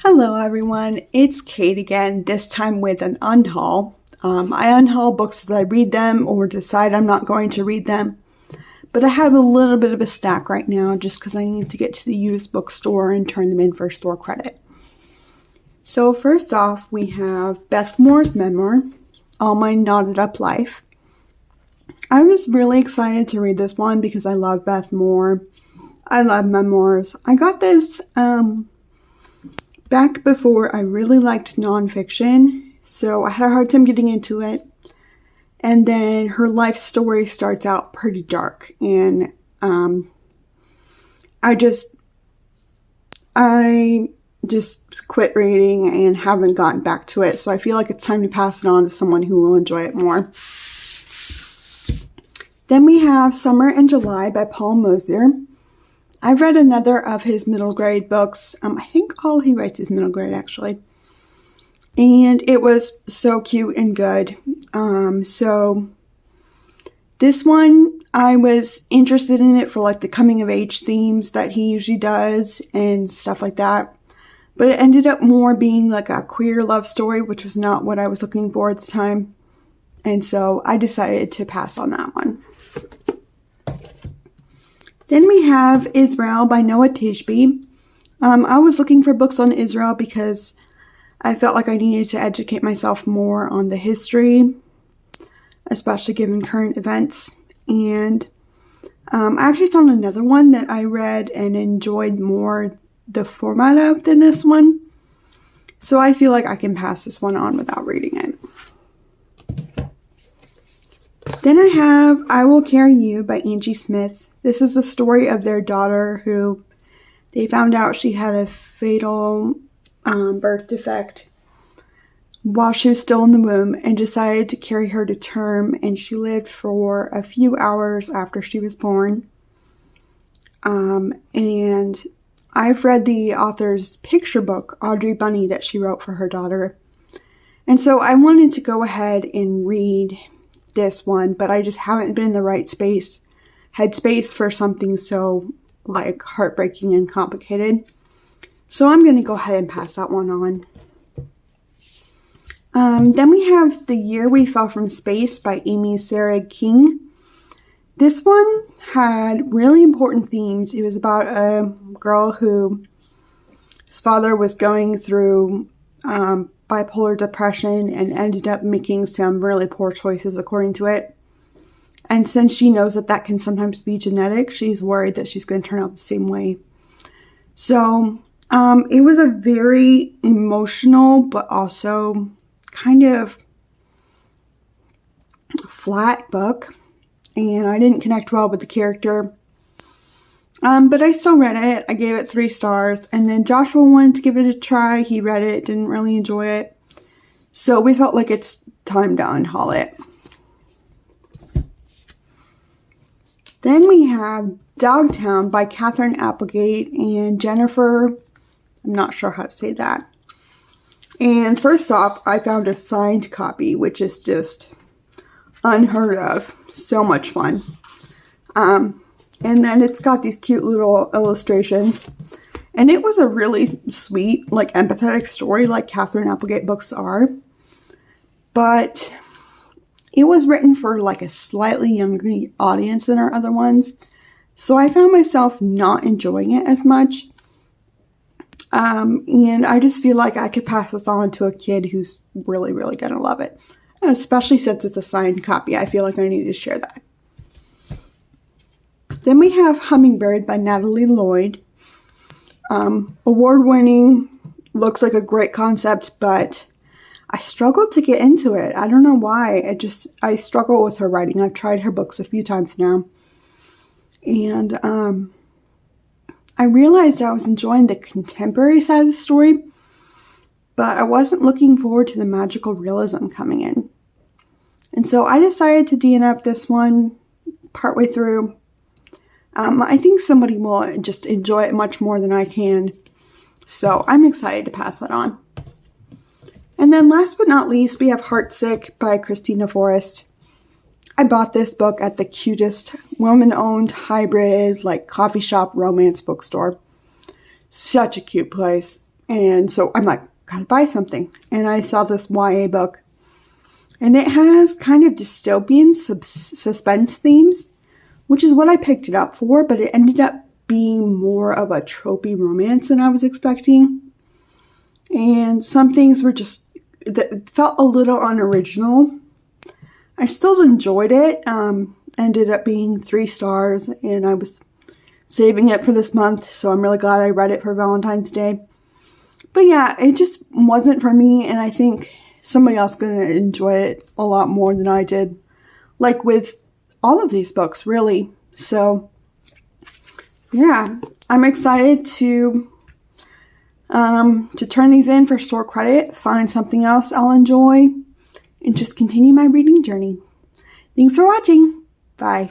Hello everyone, it's Kate again, this time with an unhaul. I unhaul books as I read them or decide I'm not going to read them. But I have a little bit of a stack right now just because I need to get to the used bookstore and turn them in for store credit. So first off, we have Beth Moore's memoir, All My Knotted Up Life. I was really excited to read this one because I love Beth Moore. I love memoirs. I got this back before I really liked nonfiction, so I had a hard time getting into it. And then her life story starts out pretty dark, and I just quit reading and haven't gotten back to it. So I feel like it's time to pass it on to someone who will enjoy it more. Then we have Summer and July by Paul Mosier. I've read another of his middle grade books. I think all he writes is middle grade, actually. And it was so cute and good. So this one, I was interested in it for like the coming of age themes that he usually does and stuff like that. But it ended up more being like a queer love story, which was not what I was looking for at the time. And so I decided to pass on that one. Then we have Israel by Noah Tishby. I was looking for books on Israel because I felt like I needed to educate myself more on the history, especially given current events. And I actually found another one that I read and enjoyed more the format of than this one. So I feel like I can pass this one on without reading it. Then I have I Will Carry You by Angie Smith. This is the story of their daughter who they found out she had a fatal birth defect while she was still in the womb and decided to carry her to term, and she lived for a few hours after she was born. And I've read the author's picture book, Audrey Bunny, that she wrote for her daughter. And so I wanted to go ahead and read this one, but I just haven't been in the right headspace for something so like heartbreaking and complicated. So I'm going to go ahead and pass that one on. Then we have The Year We Fell from Space by Amy Sarah King. This one had really important themes. It was about a girl whose father was going through bipolar depression and ended up making some really poor choices according to it. And since she knows that that can sometimes be genetic, she's worried that she's going to turn out the same way. So it was a very emotional, but also kind of flat book. And I didn't connect well with the character. But I still read it. I gave it 3 stars. And then Joshua wanted to give it a try. He read it, didn't really enjoy it. So we felt like it's time to unhaul it. Then we have Dogtown by Catherine Applegate and Jennifer. I'm not sure how to say that. And first off, I found a signed copy, which is just unheard of. So much fun. And then it's got these cute little illustrations. And it was a really sweet, like empathetic story like Catherine Applegate books are. But it was written for like a slightly younger audience than our other ones. So I found myself not enjoying it as much. And I just feel like I could pass this on to a kid who's really, really going to love it. Especially since it's a signed copy. I feel like I need to share that. Then we have Hummingbird by Natalie Lloyd. Award-winning, looks like a great concept, but I struggled to get into it. I don't know why. I struggle with her writing. I've tried her books a few times now. And I realized I was enjoying the contemporary side of the story, but I wasn't looking forward to the magical realism coming in. And so I decided to DNF this one partway through. I think somebody will just enjoy it much more than I can. So I'm excited to pass that on. And then last but not least, we have Heartsick by Christina Forrest. I bought this book at the cutest woman-owned hybrid like coffee shop romance bookstore. Such a cute place. And so I'm like, gotta buy something. And I saw this YA book. And it has kind of dystopian suspense themes, which is what I picked it up for, but it ended up being more of a tropey romance than I was expecting. And some things were just, that felt a little unoriginal. I still enjoyed it. Ended up being 3 stars, and I was saving it for this month, so I'm really glad I read it for Valentine's Day. But yeah, it just wasn't for me, and I think somebody else going to enjoy it a lot more than I did. Like with all of these books, really. So, yeah, I'm excited to turn these in for store credit, find something else I'll enjoy, and just continue my reading journey. Thanks for watching. Bye.